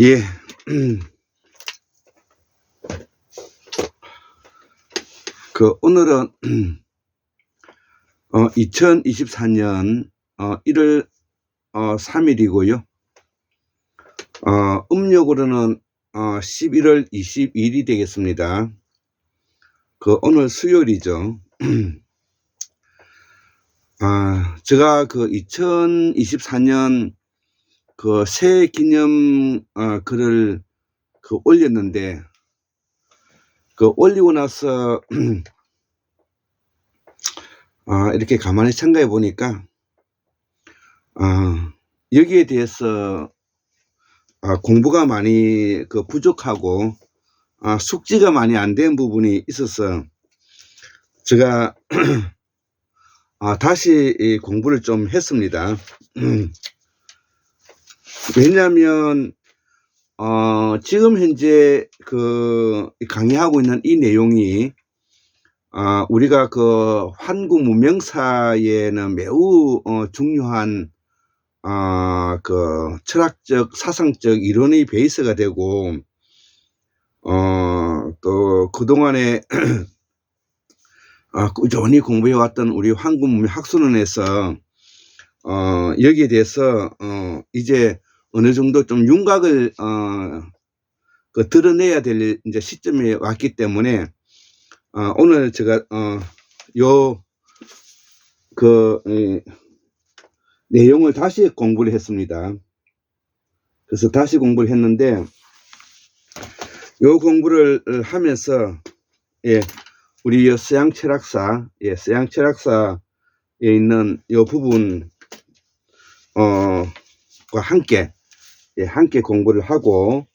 예. 오늘은 2024년 1월 3일이고요. 음력으로는 11월 22일이 되겠습니다. 오늘 수요일이죠. 제가 2024년 새해 기념 글을 올렸는데, 올리고 나서 이렇게 가만히 생각해 보니까 여기에 대해서 공부가 많이 부족하고 숙지가 많이 안 된 부분이 있어서 제가 다시 공부를 좀 했습니다. 왜냐하면 지금 현재 강의하고 있는 이 내용이 우리가 한국 문명사에는 매우 중요한 철학적 사상적 이론의 베이스가 되고, 또 그동안에 꾸준히 공부해왔던 우리 한국문명학술원에서 여기에 대해서 이제 어느 정도 좀 윤곽을 드러내야 될 이제 시점에 왔기 때문에 오늘 제가 내용을 다시 공부를 했습니다. 그래서 다시 공부를 했는데, 요 공부를 하면서 우리 서양 철학사, 서양 철학사에 있는 요 부분 과 함께 공부를 하고,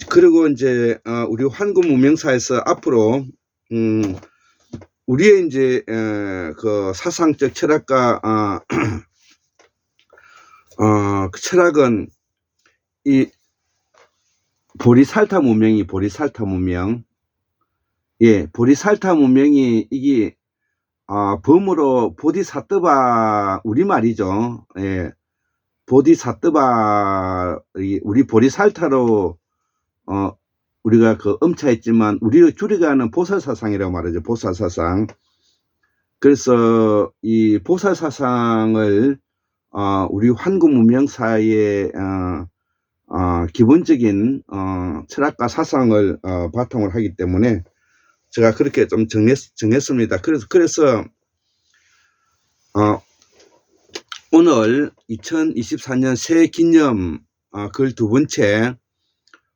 그리고 이제 우리 한국 문명사에서 앞으로 우리의 이제 사상적 철학과 철학은 이 보리살타 문명이 보리살타 문명이 이게 범으로 보디사뜨바, 우리말이죠. 보디사뜨바, 우리 보리살타로 우리가 엄차했지만 우리가 줄여가는 보살사상이라고 말하죠. 보살사상. 그래서 이 보살사상을 우리 한국 문명사의 기본적인 철학과 사상을 바탕으로 하기 때문에 제가 그렇게 좀 정했습니다. 그래서 오늘 2024년 새해 기념 글 두 번째,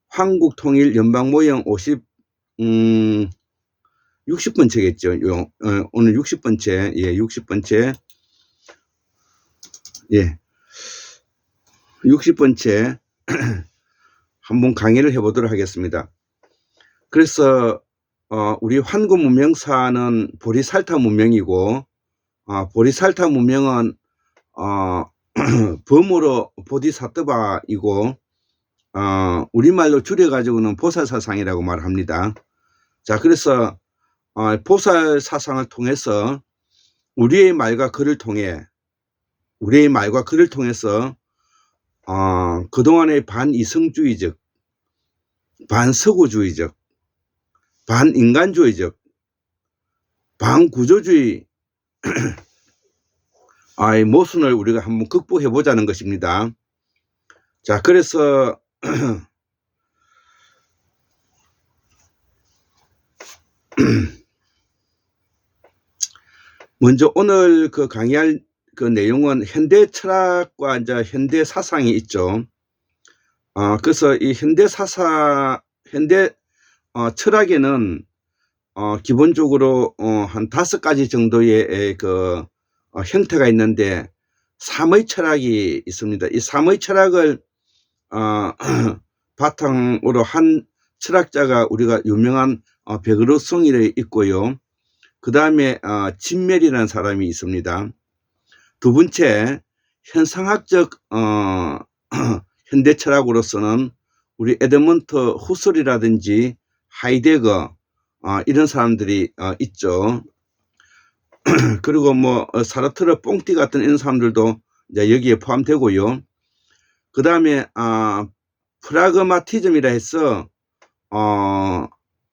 한국통일 연방모형 60번째겠죠. 오늘 60번째, 60번째, 60번째 한번 강의를 해보도록 하겠습니다. 그래서 우리 한국 문명사는 보리살타 문명이고, 보리살타 문명은 범으로 보디사뜨바이고, 우리말로 줄여가지고는 보살사상이라고 말합니다. 자, 그래서 보살사상을 통해서 우리의 말과 글을 통해서 그동안의 반이성주의적, 반서구주의적, 반인간주의적, 반구조주의 모순을 우리가 한번 극복해 보자는 것입니다. 자, 그래서 먼저 오늘 강의할 내용은 현대 철학과 이제 현대 사상이 있죠. 그래서 이 현대 철학에는 기본적으로 한 5가지 정도의 형태가 있는데, 삼의 철학이 있습니다. 이 삼의 철학을 바탕으로 한 철학자가 우리가 유명한 베그로송이 있고요. 그 다음에 진멜이라는 사람이 있습니다. 두 번째, 현상학적 현대 철학으로서는 우리 에드먼트 후설이라든지 하이데거 이런 사람들이 있죠. 그리고 뭐 사르트르, 뽕띠 같은 이런 사람들도 이제 여기에 포함되고요. 그 다음에 프라그마티즘이라 해서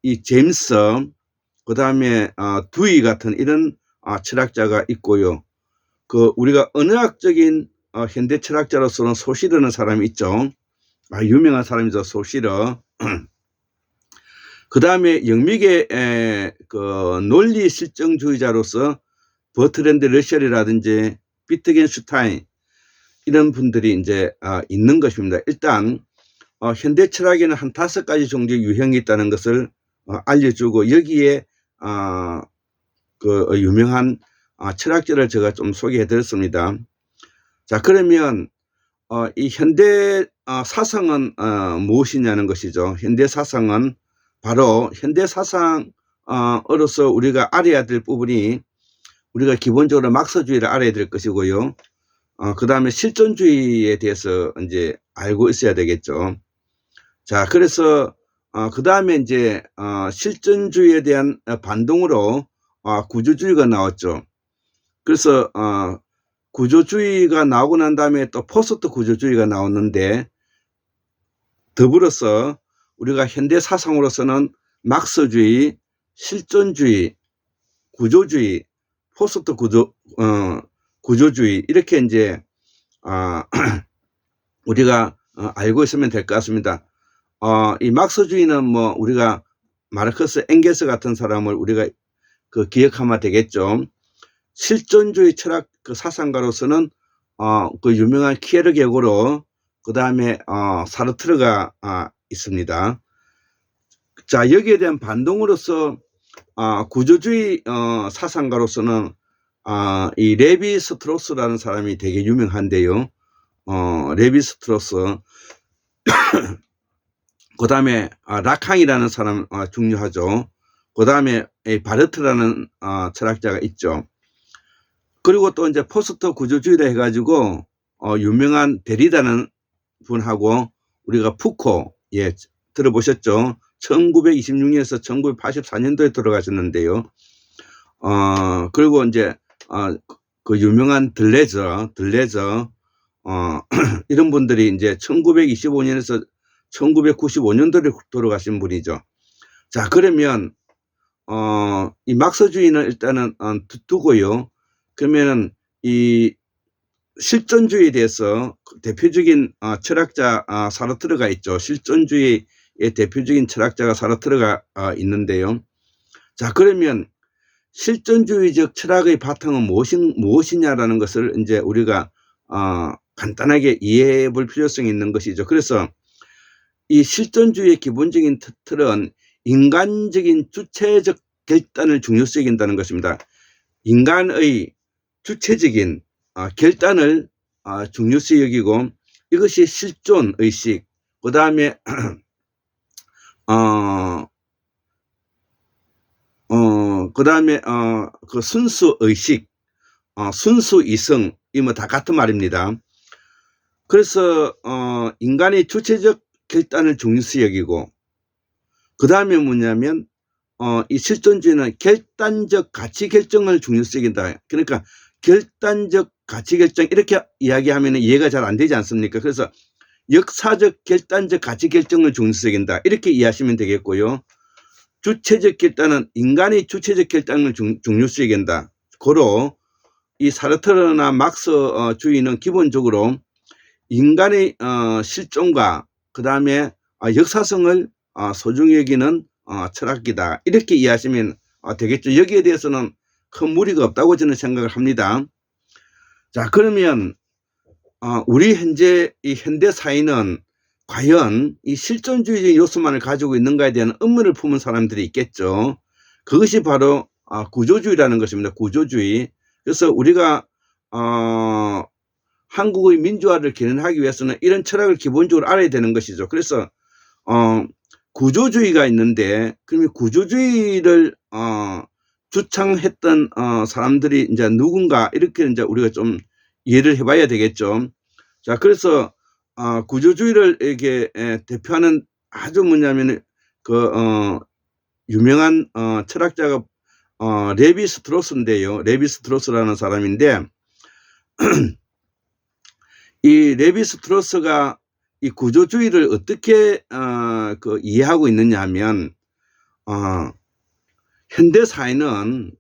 이 제임스, 그 다음에 두이 같은 이런 철학자가 있고요. 그 우리가 언어학적인 현대 철학자로서는 소시르는 사람이 있죠. 유명한 사람이죠, 소시르. 그 다음에 영미계 그 논리 실정주의자로서 버트랜드 러셀이라든지 비트겐슈타인 이런 분들이 이제 있는 것입니다. 일단 현대 철학에는 한 5가지 종류의 유형이 있다는 것을 알려주고, 여기에 그 유명한 철학자를 제가 좀 소개해 드렸습니다. 자, 그러면 이 현대 사상은 무엇이냐는 것이죠. 현대 사상은 바로 현대 사상으로서 우리가 알아야 될 부분이, 우리가 기본적으로 막스주의를 알아야 될 것이고요. 그 다음에 실존주의에 대해서 이제 알고 있어야 되겠죠. 자, 그래서 그 다음에 이제 실존주의에 대한 반동으로 구조주의가 나왔죠. 그래서 구조주의가 나오고 난 다음에 또 포스트 구조주의가 나왔는데, 더불어서 우리가 현대 사상으로서는 막스주의, 실존주의, 구조주의, 포스트 구조주의 이렇게 이제 우리가 알고 있으면 될 것 같습니다. 이 막스주의는 뭐 우리가 마르크스, 엥겔스 같은 사람을 우리가 기억하면 되겠죠. 실존주의 철학 사상가로서는 그 유명한 키에르게고르, 그 다음에 사르트르가 있습니다. 자, 여기에 대한 반동으로서 구조주의 사상가로서는 이 레비 스트로스라는 사람이 되게 유명한데요. 레비 스트로스. 그 다음에 라캉이라는 사람 중요하죠. 그 다음에 바르트라는 철학자가 있죠. 그리고 또 이제 포스트 구조주의라 해가지고 유명한 데리다는 분하고, 우리가 푸코, 예, 들어보셨죠? 1926년에서 1984년도에 돌아가셨는데요. 그리고 이제 그 유명한 들레저 이런 분들이 이제 1925년에서 1995년도에 돌아가신 분이죠. 자, 그러면 이 막스주의는 일단은 두고요. 그러면은 이 실존주의에 대해서 대표적인 철학자 사르트르가 있죠. 실존주의의 대표적인 철학자가 사르트르가 있는데요. 자, 그러면 실존주의적 철학의 바탕은 무엇이냐라는 것을 이제 우리가 간단하게 이해해 볼 필요성이 있는 것이죠. 그래서 이 실존주의의 기본적인 틀은 인간적인 주체적 결단을 중요시 여긴다는 것입니다. 인간의 주체적인 결단을 중요시 여기고, 이것이 실존의식, 그 다음에 그 다음에 그 순수의식, 순수이성, 이 뭐 다 같은 말입니다. 그래서 인간의 주체적 결단을 중요시 여기고, 그 다음에 뭐냐면 이 실존주의는 결단적 가치 결정을 중요시 여긴다. 그러니까 결단적 가치 결정, 이렇게 이야기하면 이해가 잘 안 되지 않습니까? 그래서 역사적 결단적 가치 결정을 중요시 여긴다, 이렇게 이해하시면 되겠고요. 주체적 결단은 인간의 주체적 결단을 중요시 여긴다. 고로 이 사르트르나 막스주의는 기본적으로 인간의 실존과 그 다음에 역사성을 소중히 여기는 철학이다, 이렇게 이해하시면 되겠죠. 여기에 대해서는 큰 무리가 없다고 저는 생각을 합니다. 자, 그러면 우리 현재 이 현대 사회는 과연 이 실존주의적 요소만을 가지고 있는가에 대한 의문을 품은 사람들이 있겠죠. 그것이 바로 구조주의라는 것입니다. 구조주의. 그래서 우리가 한국의 민주화를 견인하기 위해서는 이런 철학을 기본적으로 알아야 되는 것이죠. 그래서 구조주의가 있는데, 그러면 구조주의를 주창했던 사람들이 이제 누군가, 이렇게 이제 우리가 좀 이해를 해봐야 되겠죠. 자, 그래서 구조주의를 이렇게 대표하는 아주 뭐냐면 그 유명한 철학자가 레비 스트로스인데요. 레비 스트로스라는 사람인데 이 레비 스트로스가 이 구조주의를 어떻게 이해하고 있느냐 하면 현대 사회는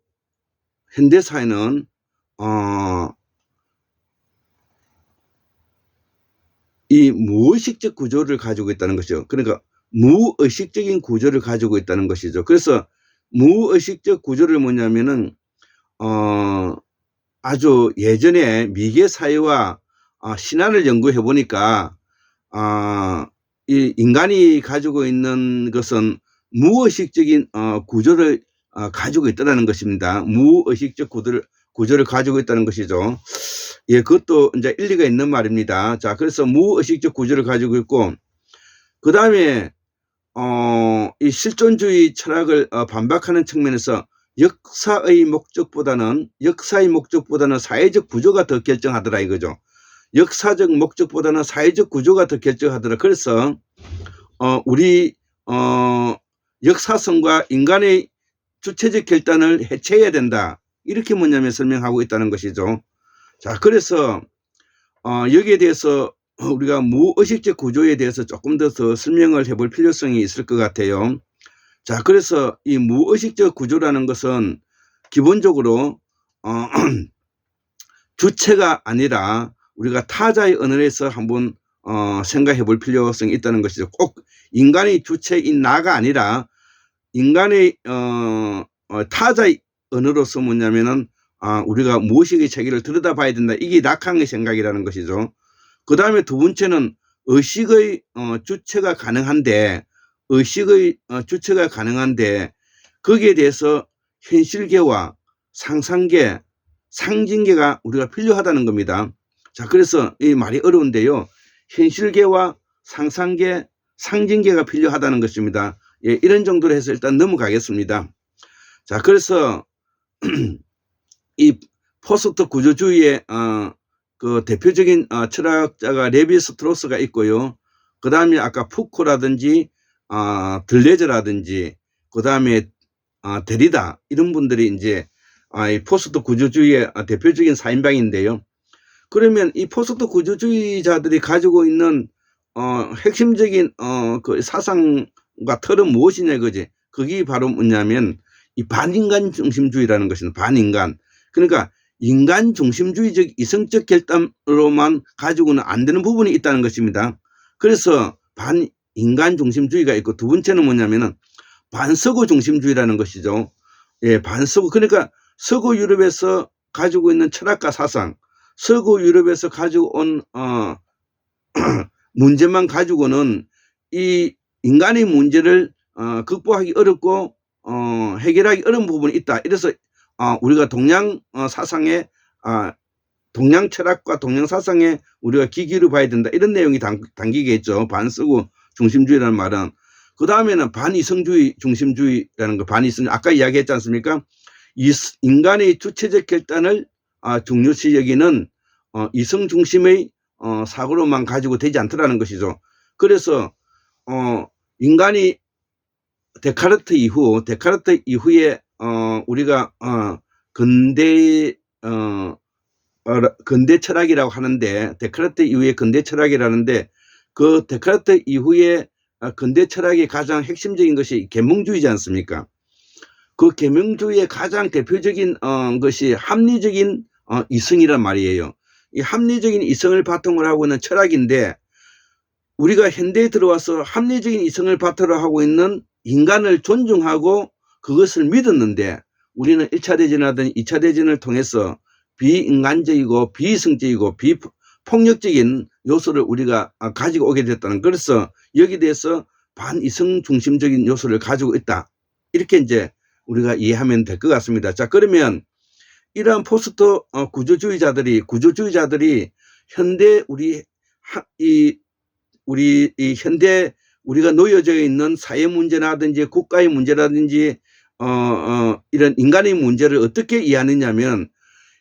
이 무의식적 구조를 가지고 있다는 것이죠. 그러니까 무의식적인 구조를 가지고 있다는 것이죠. 그래서 무의식적 구조를 뭐냐면은 아주 예전에 미개 사회와 신화를 연구해 보니까 이 인간이 가지고 있는 것은 무의식적인 구조를 가지고 있다는 것입니다. 무의식적 구조를 가지고 있다는 것이죠. 예, 그것도 이제 일리가 있는 말입니다. 자, 그래서 무의식적 구조를 가지고 있고, 그 다음에 이 실존주의 철학을 반박하는 측면에서 역사의 목적보다는 사회적 구조가 더 결정하더라 이거죠. 역사적 목적보다는 사회적 구조가 더 결정하더라. 그래서 우리 역사성과 인간의 주체적 결단을 해체해야 된다. 이렇게 뭐냐면 설명하고 있다는 것이죠. 자, 그래서 여기에 대해서 우리가 무의식적 구조에 대해서 조금 더 설명을 해볼 필요성이 있을 것 같아요. 자, 그래서 이 무의식적 구조라는 것은 기본적으로 주체가 아니라 우리가 타자의 언어에서 한번 생각해 볼 필요성이 있다는 것이죠. 꼭 인간의 주체인 나가 아니라 인간의 타자의 언어로서 뭐냐면은 우리가 무의식의 체계를 들여다봐야 된다. 이게 라칸의 생각이라는 것이죠. 그 다음에 두 번째는 의식의 주체가 가능한데 거기에 대해서 현실계와 상상계, 상징계가 우리가 필요하다는 겁니다. 자, 그래서 이 말이 어려운데요. 현실계와 상상계, 상징계가 필요하다는 것입니다. 예, 이런 정도로 해서 일단 넘어가겠습니다. 자, 그래서 이 포스트 구조주의의 그 대표적인 철학자가 레비 스트로스가 있고요. 그 다음에 아까 푸코라든지 들레저라든지 그 다음에 데리다 이런 분들이 이제 이 포스트 구조주의의 대표적인 4인방인데요. 그러면 이 포스트 구조주의자들이 가지고 있는 핵심적인 그 사상과 틀은 무엇이냐 이거지. 그게 바로 뭐냐면 이 반인간 중심주의라는 것입니다. 반인간. 그러니까 인간 중심주의적 이성적 결단으로만 가지고는 안 되는 부분이 있다는 것입니다. 그래서 반인간 중심주의가 있고, 두 번째는 뭐냐면은 반서구 중심주의라는 것이죠. 예, 반서구. 그러니까 서구 유럽에서 가지고 있는 철학과 사상, 서구 유럽에서 가지고 온 문제만 가지고는 이 인간의 문제를 극복하기 어렵고 해결하기 어려운 부분이 있다. 이래서 우리가 동양 사상의 동양 철학과 동양 사상에 우리가 기기를 봐야 된다. 이런 내용이 담기겠죠. 반서구 중심주의라는 말은. 그 다음에는 반이성주의 중심주의라는 거. 반이성, 아까 이야기했지 않습니까? 인간의 주체적 결단을 중요시 여기는 이성 중심의 사고로만 가지고 되지 않더라는 것이죠. 그래서 인간이 데카르트 이후에 우리가 근대 철학이라고 하는데, 데카르트 이후에 근대 철학이라는데, 그 데카르트 이후에 근대 철학의 가장 핵심적인 것이 계몽주의지 않습니까? 그 계몽주의의 가장 대표적인 것이 합리적인 이성이란 말이에요. 이 합리적인 이성을 바탕으로 하고 있는 철학인데, 우리가 현대에 들어와서 합리적인 이성을 바탕으로 하고 있는 인간을 존중하고 그것을 믿었는데, 우리는 1차 대전이라든 2차 대전을 통해서 비인간적이고 비이성적이고 비폭력적인 요소를 우리가 가지고 오게 됐다는, 그래서 여기에 대해서 반이성 중심적인 요소를 가지고 있다. 이렇게 이제 우리가 이해하면 될 것 같습니다. 자, 그러면 이러한 포스트 구조주의자들이 현대 이 현대 우리가 놓여져 있는 사회 문제라든지 국가의 문제라든지 이런 인간의 문제를 어떻게 이해하느냐면,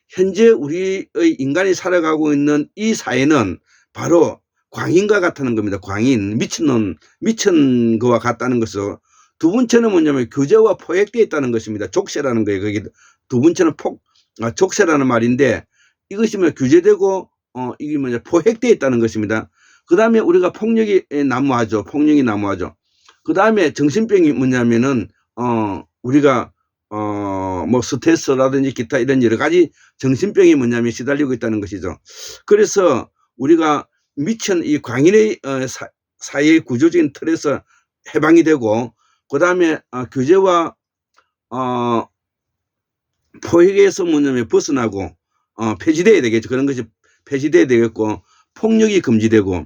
현재 우리의 인간이 살아가고 있는 이 사회는 바로 광인과 같다는 겁니다. 광인, 미친 거와 같다는 것을 두 번째는 뭐냐면 규제와 포획되어 있다는 것입니다. 족쇄라는 거예요. 거기 두 번째는 족쇄라는 말인데 이것이 뭐 규제되고 이게 뭐냐 포획되어 있다는 것입니다. 그 다음에 우리가 폭력이 난무하죠. 폭력이 난무하죠. 그 다음에 정신병이 뭐냐면은 우리가 뭐 스트레스라든지 기타 이런 여러 가지 정신병이 뭐냐면 시달리고 있다는 것이죠. 그래서 우리가 미천 이 광인의 사회의 구조적인 틀에서 해방이 되고 그 다음에 규제와 포획에서 뭐냐면 벗어나고 폐지돼야 되겠죠. 그런 것이 폐지돼야 되겠고 폭력이 금지되고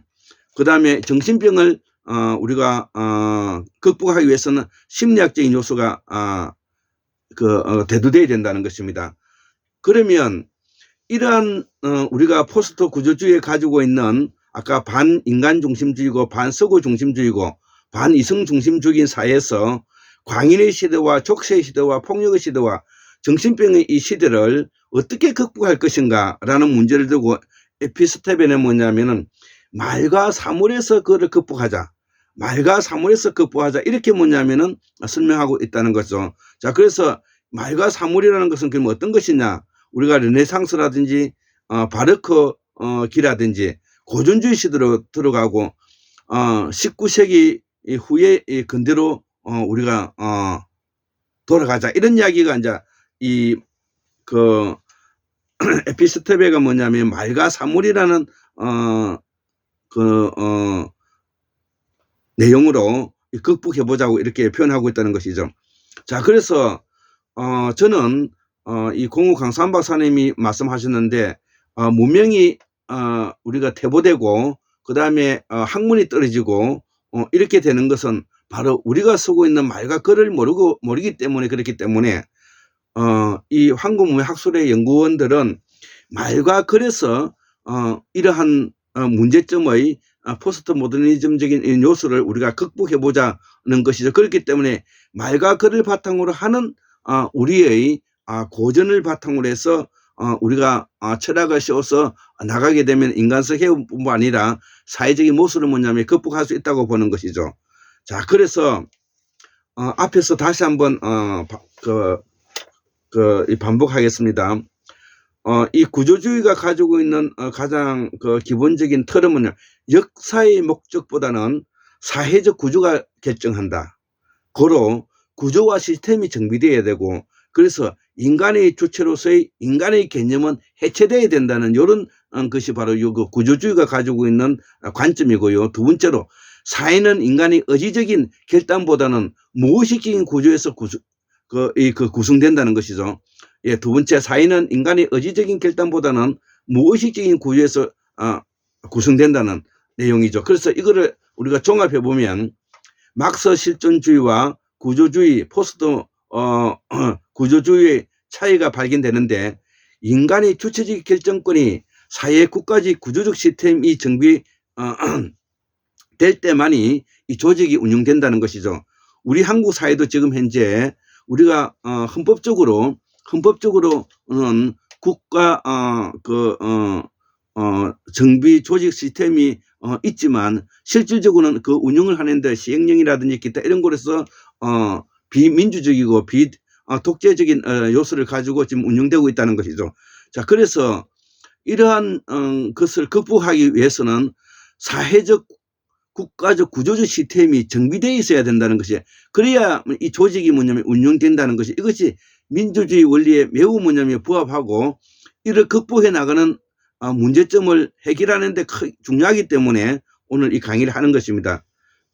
그 다음에 정신병을 우리가 극복하기 위해서는 심리학적인 요소가 대두돼야 된다는 것입니다. 그러면 이러한 우리가 포스트 구조주의에 가지고 있는 아까 반인간 중심주의고 반서구 중심주의고 반이성 중심주의인 사회에서 광인의 시대와 족쇄의 시대와 폭력의 시대와 정신병의 이 시대를 어떻게 극복할 것인가 라는 문제를 두고 에피스텝에는 뭐냐면은 말과 사물에서 그를 극복하자. 말과 사물에서 극복하자. 이렇게 뭐냐면은 설명하고 있다는 거죠. 자, 그래서 말과 사물이라는 것은 그럼 어떤 것이냐. 우리가 르네상스라든지 바르크기라든지 고전주의 시대로 들어가고 19세기 후에 근대로 우리가 돌아가자. 이런 이야기가 이제 에피스테베가 뭐냐면 말과 사물이라는 내용으로 극복해보자고 이렇게 표현하고 있다는 것이죠. 자, 그래서 저는 이 공우 강산 박사님이 말씀하셨는데 문명이 우리가 퇴보되고 그 다음에 학문이 떨어지고 이렇게 되는 것은 바로 우리가 쓰고 있는 말과 글을 모르기 때문에 그렇기 때문에 이 한국문명학술의 연구원들은 말과 글에서 이러한 문제점의 포스트 모더니즘적인 요소를 우리가 극복해보자는 것이죠. 그렇기 때문에 말과 글을 바탕으로 하는 우리의 고전을 바탕으로 해서 우리가 철학을 씌워서 나가게 되면 인간성 해움뿐만 아니라 사회적인 모습을 뭐냐면 극복할 수 있다고 보는 것이죠. 자, 그래서 앞에서 다시 한번 반복하겠습니다. 이 구조주의가 가지고 있는 가장 기본적인 틀은 역사의 목적보다는 사회적 구조가 결정한다. 고로 구조와 시스템이 정비되어야 되고 그래서 인간의 주체로서의 인간의 개념은 해체되어야 된다는 이런 것이 바로 이 구조주의가 가지고 있는 관점이고요. 두 번째로 사회는 인간의 의지적인 결단보다는 무의식적인 구조에서 구성된다는 것이죠. 예, 두 번째 사회는 인간의 의지적인 결단보다는 무의식적인 구조에서 구성된다는 내용이죠. 그래서 이거를 우리가 종합해 보면 막스 실존주의와 구조주의, 포스트 구조주의의 차이가 발견되는데 인간의 주체적 결정권이 사회 국가적 구조적 시스템이 정비될 때만이 이 조직이 운영된다는 것이죠. 우리 한국 사회도 지금 현재 우리가 헌법적으로는 국가 정비 조직 시스템이 있지만 실질적으로는 그 운영을 하는데 시행령이라든지 기타 이런 곳에서 비민주적이고 독재적인 요소를 가지고 지금 운영되고 있다는 것이죠. 자, 그래서 이러한 것을 극복하기 위해서는 사회적 국가적 구조적 시스템이 정비되어 있어야 된다는 것이, 그래야 이 조직이 뭐냐면 운영된다는 것이, 이것이 민주주의 원리에 매우 뭐냐면 부합하고 이를 극복해 나가는 문제점을 해결하는 데 중요하기 때문에 오늘 이 강의를 하는 것입니다.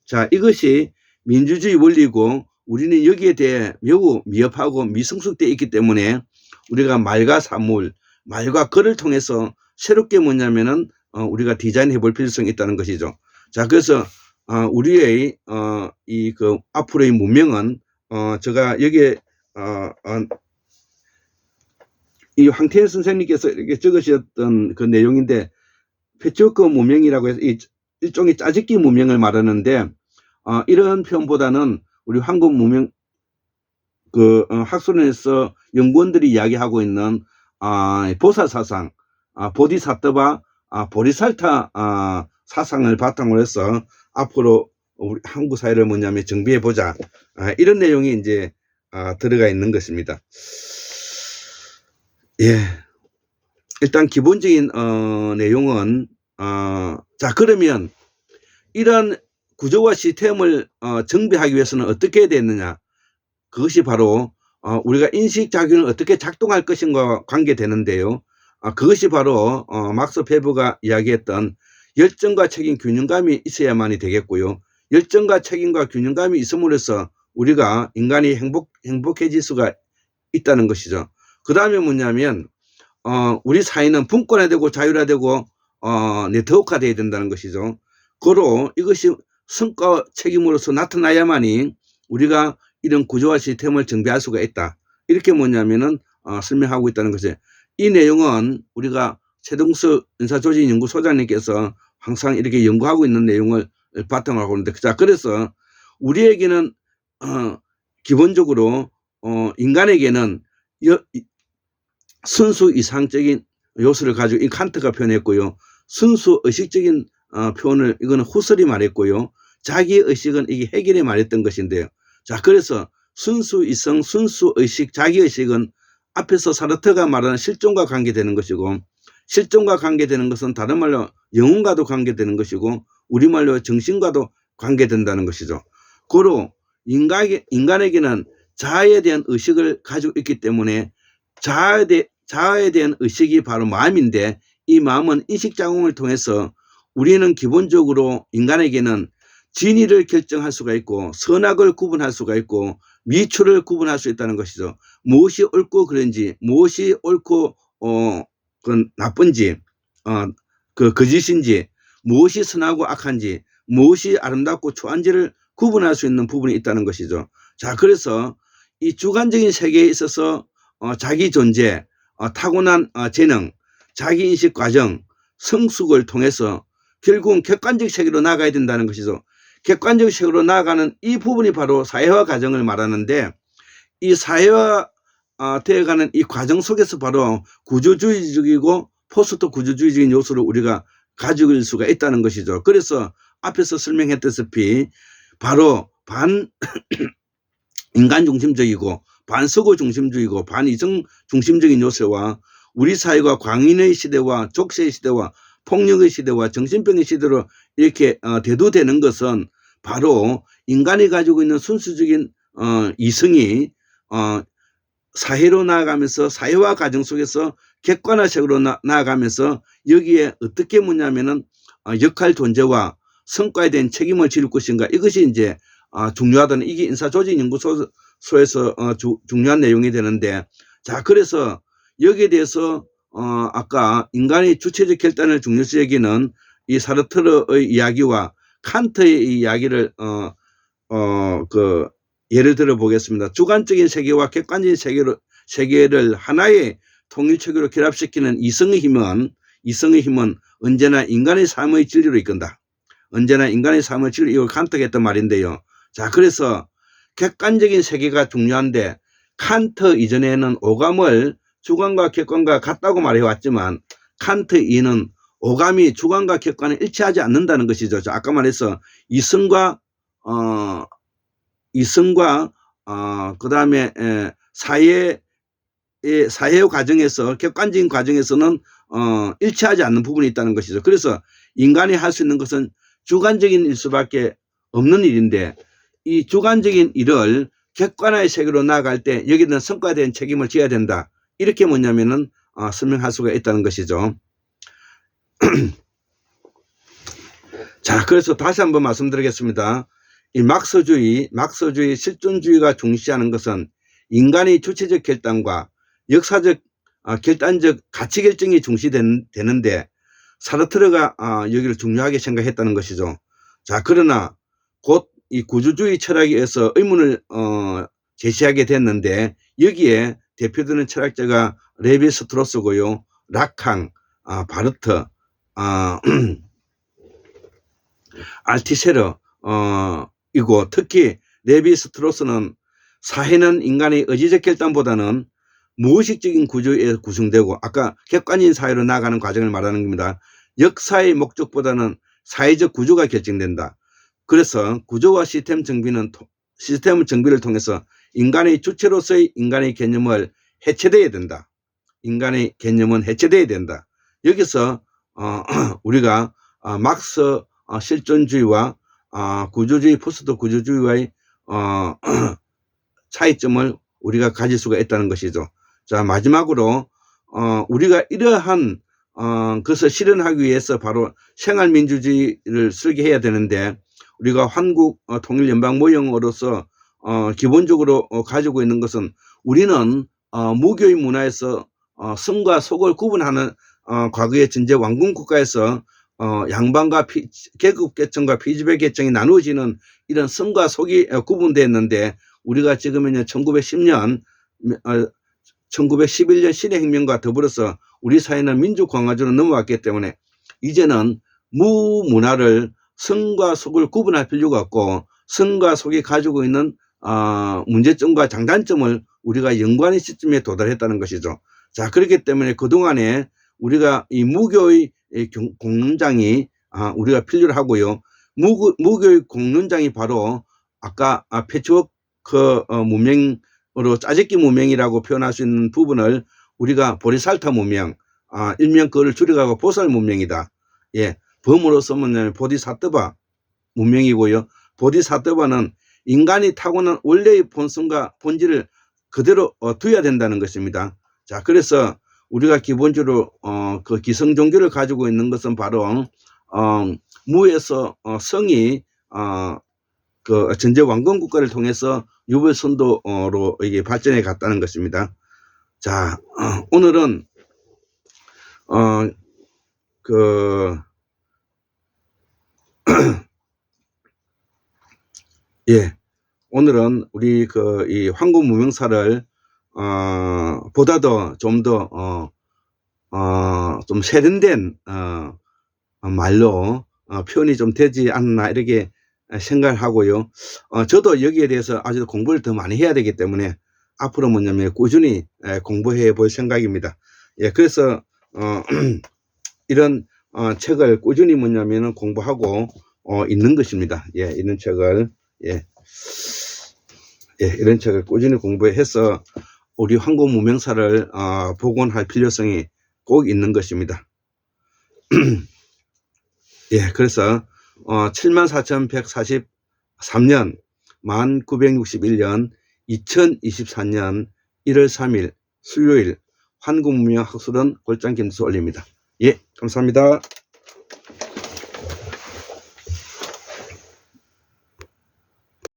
자, 이것이 민주주의 원리고 우리는 여기에 대해 매우 미흡하고 미성숙되어 있기 때문에 우리가 말과 사물, 말과 글을 통해서 새롭게 뭐냐면은 우리가 디자인해 볼 필요성이 있다는 것이죠. 자, 그래서 우리의 앞으로의 문명은 제가 여기에 이 황태현 선생님께서 이렇게 적으셨던 그 내용인데, 패치워크 문명이라고 해서 일종의 짜집기 문명을 말하는데, 이런 표현보다는 우리 한국 문명 학술원에서 연구원들이 이야기하고 있는 보사 사상, 보디사트바, 보리살타 사상을 바탕으로 해서 앞으로 우리 한국 사회를 뭐냐면 정비해 보자. 이런 내용이 이제 들어가 있는 것입니다. 예. 일단 기본적인 내용은 자, 그러면 이런 구조와 시스템을 정비하기 위해서는 어떻게 해야 되느냐? 그것이 바로 우리가 인식작용을 어떻게 작동할 것인가와 관계되는데요. 그것이 바로 막스 베버가 이야기했던 열정과 책임 균형감이 있어야만이 되겠고요. 열정과 책임과 균형감이 있음으로써 우리가 인간이 행복해질 수가 있다는 것이죠. 그 다음에 뭐냐면 우리 사회는 분권화되고 자율화되고 네트워크화되어야 된다는 것이죠. 고로 이것이 성과 책임으로서 나타나야만이 우리가 이런 구조화 시스템을 정비할 수가 있다. 이렇게 뭐냐면은 설명하고 있다는 것이에요. 이 내용은 우리가 최동수 인사조직연구소장님께서 항상 이렇게 연구하고 있는 내용을 바탕으로 하고 있는데, 자, 그래서 우리에게는 기본적으로 인간에게는 순수 이상적인 요소를 가지고 이 칸트가 표현했고요. 순수 의식적인 표현을 이거는 후설이 말했고요. 자기 의식은 이게 해결이 말했던 것인데요. 자, 그래서 순수 이성, 순수 의식, 자기 의식은 앞에서 사르트가 말하는 실존과 관계되는 것이고, 실존과 관계되는 것은 다른 말로 영혼과도 관계되는 것이고, 우리말로 정신과도 관계된다는 것이죠. 고로 인간에게는 자아에 대한 의식을 가지고 있기 때문에 자아에 대한 의식이 바로 마음인데, 이 마음은 인식작용을 통해서 우리는 기본적으로 인간에게는 진위를 결정할 수가 있고 선악을 구분할 수가 있고 미추를 구분할 수 있다는 것이죠. 무엇이 옳고 그른지, 무엇이 옳고 그 나쁜지, 그 거짓인지, 무엇이 선하고 악한지, 무엇이 아름답고 초한지를 구분할 수 있는 부분이 있다는 것이죠. 자, 그래서 이 주관적인 세계에 있어서 자기 존재, 타고난 재능, 자기 인식 과정, 성숙을 통해서 결국은 객관적 세계로 나가야 된다는 것이죠. 객관적 세계로 나아가는 이 부분이 바로 사회화 과정을 말하는데, 이 사회화 되어가는 이 과정 속에서 바로 구조주의적이고 포스트 구조주의적인 요소를 우리가 가지고 있을 수가 있다는 것이죠. 그래서 앞에서 설명했다시피 바로 반 인간 중심적이고 반서구 중심주의고 반이성 중심적인 요소와 우리 사회가 광인의 시대와 족쇄의 시대와 폭력의 시대와 정신병의 시대로 이렇게 대두되는 것은 바로 인간이 가지고 있는 순수적인 이성이 사회로 나아가면서 사회화 과정 속에서 객관화적으로 나아가면서 여기에 어떻게 뭐냐면은 역할 존재와 성과에 대한 책임을 지을 것인가, 이것이 이제 중요하다는, 이게 인사조직연구소에서 중요한 내용이 되는데, 자, 그래서 여기에 대해서 아까 인간의 주체적 결단을 중요시 여기는 이 사르트르의 이야기와 칸트의 이야기를 예를 들어 보겠습니다. 주관적인 세계와 객관적인 세계를 하나의 통일체계로 결합시키는 이성의 힘은 언제나 인간의 삶의 진리로 이끈다. 언제나 인간의 삶의 진리, 이걸 칸트가 했던 말인데요. 자, 그래서 객관적인 세계가 중요한데, 칸트 이전에는 오감을 주관과 객관과 같다고 말해왔지만 칸트 이는 오감이 주관과 객관을 일치하지 않는다는 것이죠. 아까 말해서 이성과 그 다음에 사회 과정에서, 객관적인 과정에서는 일치하지 않는 부분이 있다는 것이죠. 그래서 인간이 할 수 있는 것은 주관적인 일 수밖에 없는 일인데, 이 주관적인 일을 객관화의 세계로 나아갈 때 여기는 성과에 대한 책임을 져야 된다. 이렇게 뭐냐면은 설명할 수가 있다는 것이죠. 자, 그래서 다시 한번 말씀드리겠습니다. 이 막스주의 실존주의가 중시하는 것은 인간의 주체적 결단과 역사적 결단적 가치 결정이 중시되는데, 사르트르가 여기를 중요하게 생각했다는 것이죠. 자, 그러나 곧 이 구조주의 철학에 의해서 의문을 제시하게 됐는데, 여기에 대표되는 철학자가 레비 스트로스고요, 라캉, 바르트, 알티세르 이고, 특히 레비 스트로스는 사회는 인간의 의지적 결단보다는 무의식적인 구조에 구성되고, 아까 객관적인 사회로 나아가는 과정을 말하는 겁니다. 역사의 목적보다는 사회적 구조가 결정된다. 그래서 구조와 시스템 정비를 통해서 인간의 주체로서의 인간의 개념을 해체돼야 된다. 인간의 개념은 해체돼야 된다. 여기서 우리가 막스 실존주의와 구조주의, 포스트 구조주의와의 차이점을 우리가 가질 수가 있다는 것이죠. 자, 마지막으로 우리가 이러한 것을 실현하기 위해서 바로 생활민주주의를 설계해야 되는데, 우리가 한국 통일연방 모형으로서 기본적으로 가지고 있는 것은, 우리는 무교의 문화에서 성과 속을 구분하는 과거의 전제 왕군 국가에서 양반과 계급계층과 피지배계층이 나누어지는 이런 성과 속이 구분됐는데, 우리가 지금은 1911년 신해혁명과 더불어서 우리 사회는 민주공화주로 넘어왔기 때문에 이제는 무문화를 성과 속을 구분할 필요가 없고, 성과 속이 가지고 있는 문제점과 장단점을 우리가 연구하는 시점에 도달했다는 것이죠. 자, 그렇기 때문에 그동안에 우리가 이 무교의 공론장이 우리가 필요로 하고요. 무교의 공론장이 바로 아까 패치워크 문명으로 짜집기 문명이라고 표현할 수 있는 부분을 우리가 보리살타 문명, 일명 그걸 줄여가고 보살 문명이다. 예, 범으로서 뭐냐면 보디사트바 문명이고요. 보디사트바는 인간이 타고난 원래의 본성과 본질을 그대로 두어야 된다는 것입니다. 자, 그래서 우리가 기본적으로 그 기성 종교를 가지고 있는 것은 바로 무에서 성이 그 전제 왕건 국가를 통해서 유불 선도로 이게 발전해 갔다는 것입니다. 자, 오늘은 예, 오늘은 우리 이 황금 무명사를 보다 더 좀 더 좀 세련된 말로 표현이 좀 되지 않나 이렇게 생각을 하고요. 저도 여기에 대해서 아주 공부를 더 많이 해야 되기 때문에 앞으로 뭐냐면 꾸준히 공부해 볼 생각입니다. 예, 그래서 이런 책을 꾸준히 뭐냐면 공부하고 있는 것입니다. 예, 이런 책을 이런 책을 꾸준히 공부해서 우리 황금 무명사를 복원할 필요성이 꼭 있는 것입니다. 예, 그래서 74,143년 1961년 2024년 1월 3일 수요일 황금 무명 학술은 골장 김수 올립니다. 예, 감사합니다.